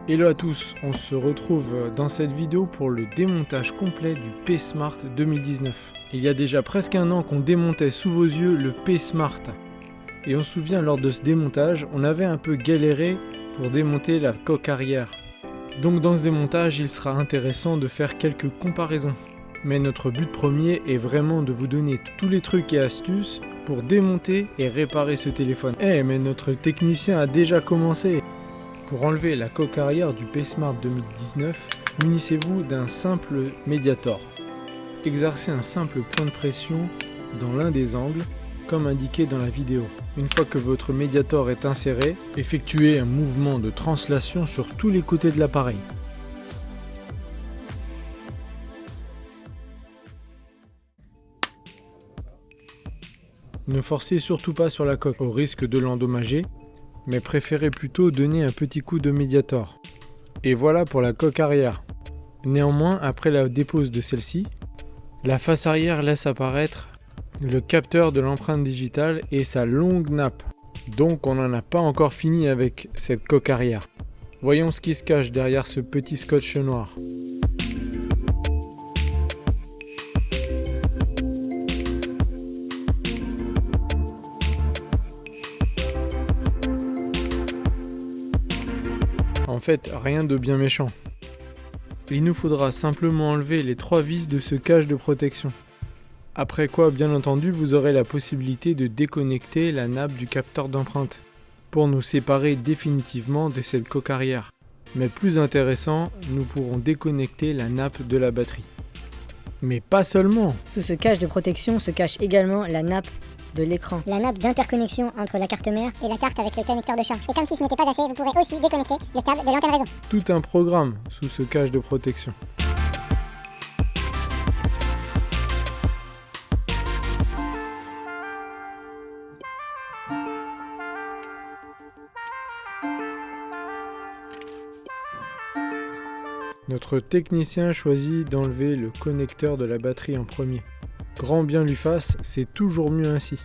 Hello à tous, on se retrouve dans cette vidéo pour le démontage complet du P-Smart 2019. Il y a déjà presque un an qu'on démontait sous vos yeux le P-Smart. Et on se souvient, lors de ce démontage, on avait un peu galéré pour démonter la coque arrière. Donc dans ce démontage, il sera intéressant de faire quelques comparaisons. Mais notre but premier est vraiment de vous donner tous les trucs et astuces pour démonter et réparer ce téléphone. Mais notre technicien a déjà commencé. Pour enlever la coque arrière du P-Smart 2019, munissez-vous d'un simple médiator. Exercez un simple point de pression dans l'un des angles, comme indiqué dans la vidéo. Une fois que votre médiator est inséré, effectuez un mouvement de translation sur tous les côtés de l'appareil. Ne forcez surtout pas sur la coque au risque de l'endommager, mais préférez plutôt donner un petit coup de médiator. Et voilà pour la coque arrière. Néanmoins, après la dépose de celle-ci, la face arrière laisse apparaître le capteur de l'empreinte digitale et sa longue nappe. Donc on n'en a pas encore fini avec cette coque arrière. Voyons ce qui se cache derrière ce petit scotch noir. En fait, rien de bien méchant. Il nous faudra simplement enlever les 3 vis de ce cache de protection. Après quoi, bien entendu, vous aurez la possibilité de déconnecter la nappe du capteur d'empreinte pour nous séparer définitivement de cette coque arrière. Mais plus intéressant, nous pourrons déconnecter la nappe de la batterie. Mais pas seulement! Sous ce cache de protection se cache également la nappe de l'écran. La nappe d'interconnexion entre la carte mère et la carte avec le connecteur de charge. Et comme si ce n'était pas assez, vous pourrez aussi déconnecter le câble de l'antenne réseau. Tout un programme sous ce cache de protection. Notre technicien choisit d'enlever le connecteur de la batterie en premier. Grand bien lui fasse, c'est toujours mieux ainsi.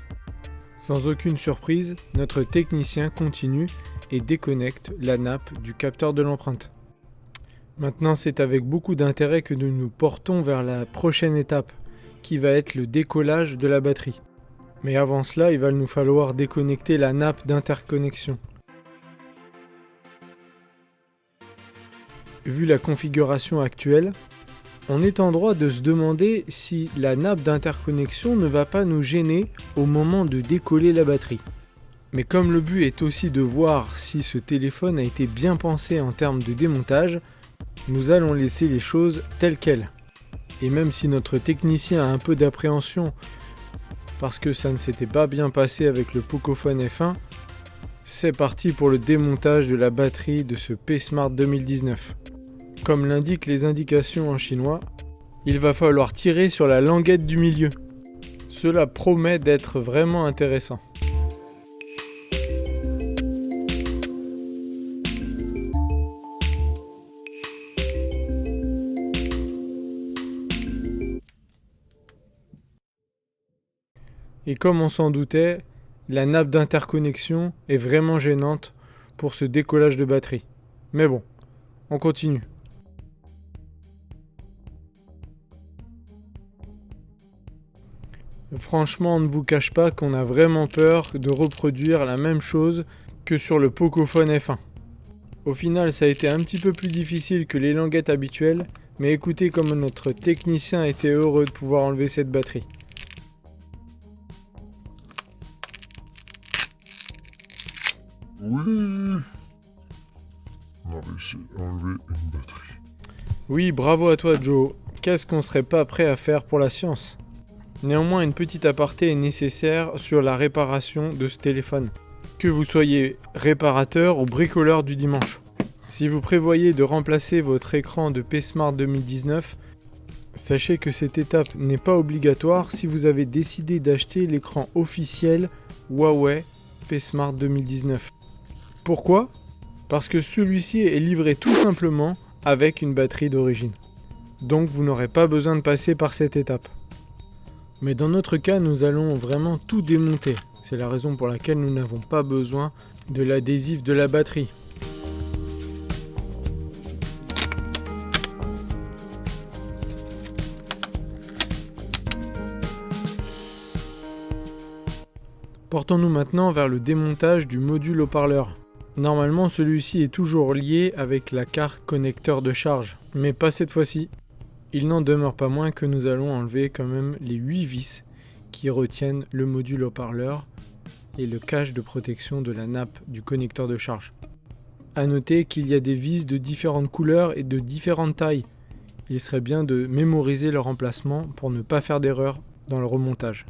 Sans aucune surprise, notre technicien continue et déconnecte la nappe du capteur de l'empreinte. Maintenant, c'est avec beaucoup d'intérêt que nous nous portons vers la prochaine étape, qui va être le décollage de la batterie. Mais avant cela, il va nous falloir déconnecter la nappe d'interconnexion. Vu la configuration actuelle, on est en droit de se demander si la nappe d'interconnexion ne va pas nous gêner au moment de décoller la batterie. Mais comme le but est aussi de voir si ce téléphone a été bien pensé en termes de démontage, nous allons laisser les choses telles quelles. Et même si notre technicien a un peu d'appréhension parce que ça ne s'était pas bien passé avec le Pocophone F1, c'est parti pour le démontage de la batterie de ce P-Smart 2019. Comme l'indiquent les indications en chinois, il va falloir tirer sur la languette du milieu. Cela promet d'être vraiment intéressant. Et comme on s'en doutait, la nappe d'interconnexion est vraiment gênante pour ce décollage de batterie. Mais bon, on continue. Franchement, on ne vous cache pas qu'on a vraiment peur de reproduire la même chose que sur le Pocophone F1. Au final, ça a été un petit peu plus difficile que les languettes habituelles, mais écoutez comme notre technicien était heureux de pouvoir enlever cette batterie. Oui, on a réussi à enlever une batterie. Oui, bravo à toi Joe. Qu'est-ce qu'on serait pas prêt à faire pour la science ? Néanmoins, une petite aparté est nécessaire sur la réparation de ce téléphone. Que vous soyez réparateur ou bricoleur du dimanche. Si vous prévoyez de remplacer votre écran de P-Smart 2019, sachez que cette étape n'est pas obligatoire si vous avez décidé d'acheter l'écran officiel Huawei P-Smart 2019. Pourquoi ? Parce que celui-ci est livré tout simplement avec une batterie d'origine. Donc vous n'aurez pas besoin de passer par cette étape. Mais dans notre cas, nous allons vraiment tout démonter. C'est la raison pour laquelle nous n'avons pas besoin de l'adhésif de la batterie. Portons-nous maintenant vers le démontage du module haut-parleur. Normalement, celui-ci est toujours lié avec la carte connecteur de charge, mais pas cette fois-ci. Il n'en demeure pas moins que nous allons enlever quand même les 8 vis qui retiennent le module haut-parleur et le cache de protection de la nappe du connecteur de charge. A noter qu'il y a des vis de différentes couleurs et de différentes tailles. Il serait bien de mémoriser leur emplacement pour ne pas faire d'erreur dans le remontage.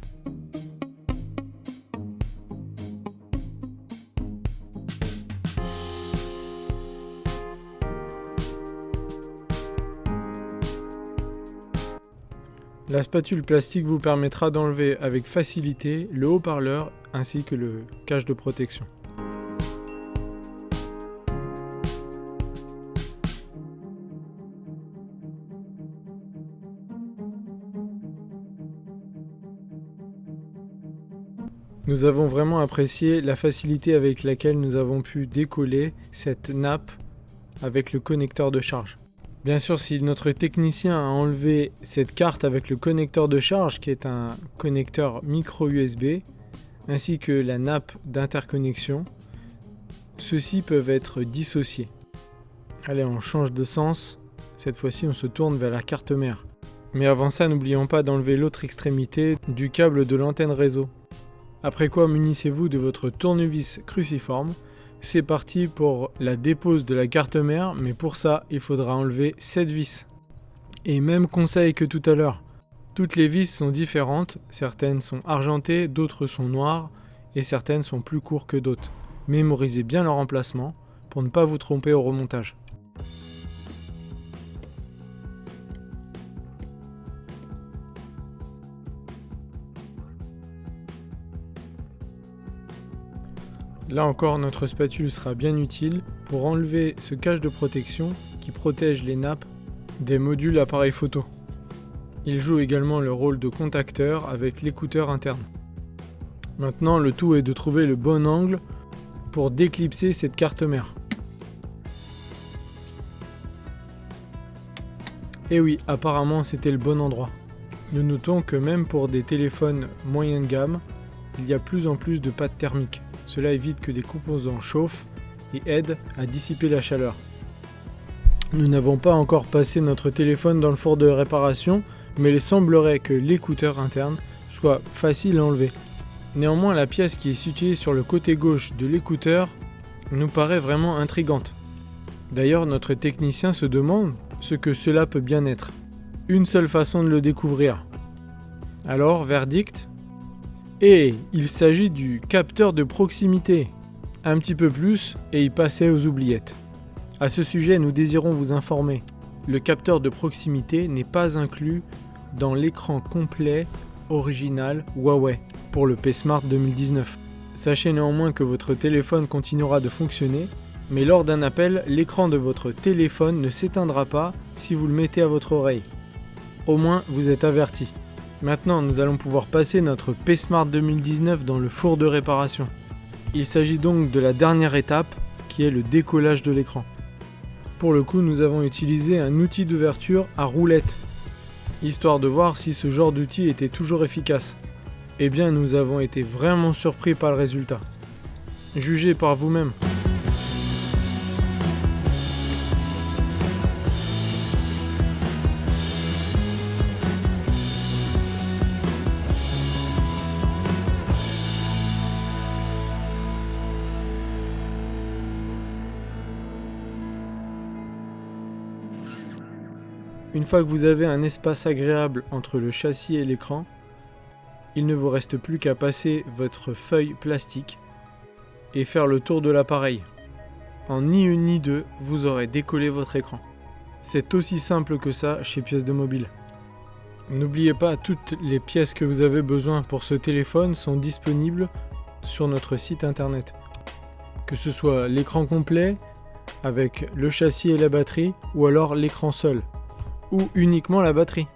La spatule plastique vous permettra d'enlever avec facilité le haut-parleur ainsi que le cache de protection. Nous avons vraiment apprécié la facilité avec laquelle nous avons pu décoller cette nappe avec le connecteur de charge. Bien sûr, si notre technicien a enlevé cette carte avec le connecteur de charge, qui est un connecteur micro USB, ainsi que la nappe d'interconnexion, ceux-ci peuvent être dissociés. Allez, on change de sens. Cette fois-ci, on se tourne vers la carte mère. Mais avant ça, n'oublions pas d'enlever l'autre extrémité du câble de l'antenne réseau. Après quoi, munissez-vous de votre tournevis cruciforme. C'est parti pour la dépose de la carte mère, mais pour ça, il faudra enlever 7 vis. Et même conseil que tout à l'heure, toutes les vis sont différentes, certaines sont argentées, d'autres sont noires, et certaines sont plus courtes que d'autres. Mémorisez bien leur emplacement pour ne pas vous tromper au remontage. Là encore, notre spatule sera bien utile pour enlever ce cache de protection qui protège les nappes des modules appareil photo. Il joue également le rôle de contacteur avec l'écouteur interne. Maintenant, le tout est de trouver le bon angle pour déclipser cette carte mère. Et oui, apparemment c'était le bon endroit. Nous notons que même pour des téléphones moyen de gamme, il y a plus en plus de pattes thermiques. Cela évite que des composants chauffent et aide à dissiper la chaleur. Nous n'avons pas encore passé notre téléphone dans le four de réparation, mais il semblerait que l'écouteur interne soit facile à enlever. Néanmoins, la pièce qui est située sur le côté gauche de l'écouteur nous paraît vraiment intrigante. D'ailleurs, notre technicien se demande ce que cela peut bien être. Une seule façon de le découvrir. Alors, verdict ? Et il s'agit du capteur de proximité. Un petit peu plus et il passait aux oubliettes. À ce sujet, nous désirons vous informer. Le capteur de proximité n'est pas inclus dans l'écran complet original Huawei pour le P-Smart 2019. Sachez néanmoins que votre téléphone continuera de fonctionner, mais lors d'un appel, l'écran de votre téléphone ne s'éteindra pas si vous le mettez à votre oreille. Au moins, vous êtes averti. Maintenant, nous allons pouvoir passer notre P-Smart 2019 dans le four de réparation. Il s'agit donc de la dernière étape, qui est le décollage de l'écran. Pour le coup, nous avons utilisé un outil d'ouverture à roulette, histoire de voir si ce genre d'outil était toujours efficace. Eh bien, nous avons été vraiment surpris par le résultat. Jugez par vous-même. Une fois que vous avez un espace agréable entre le châssis et l'écran, il ne vous reste plus qu'à passer votre feuille plastique et faire le tour de l'appareil. En ni une ni deux, vous aurez décollé votre écran. C'est aussi simple que ça chez Pièces de Mobile. N'oubliez pas, toutes les pièces que vous avez besoin pour ce téléphone sont disponibles sur notre site internet. Que ce soit l'écran complet, avec le châssis et la batterie, ou alors l'écran seul, ou uniquement la batterie.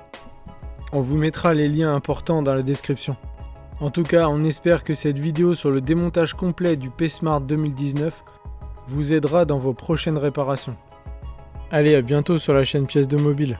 On vous mettra les liens importants dans la description. En tout cas, on espère que cette vidéo sur le démontage complet du P-Smart 2019 vous aidera dans vos prochaines réparations. Allez, à bientôt sur la chaîne Pièces de Mobile.